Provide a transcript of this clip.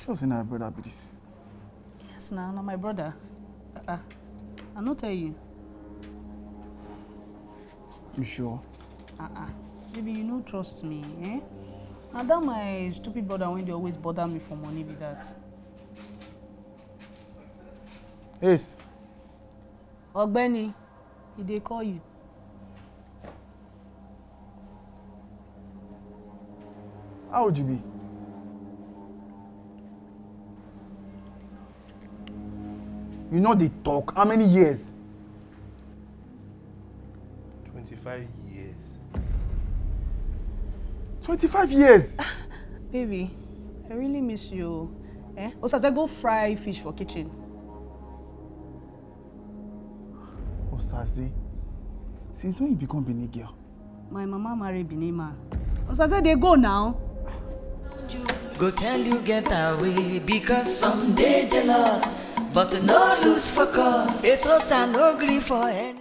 Sure, say my brother be this. Yes, now my brother. I not tell you. You sure? Maybe you don't trust me, eh? And that my stupid brother when they always bother me for money with that. Yes. Ogbeni, they call you. How would you be? You know they talk. How many years? 25 years. 25 years? Baby, I really miss you. Eh? Osaze, go fry fish for kitchen. Osaze? Since when you become Benin girl? My mama married Benin man. Osaze, they go now. Go tell you get away because someday jealous, but no lose focus. It's also no grief for any.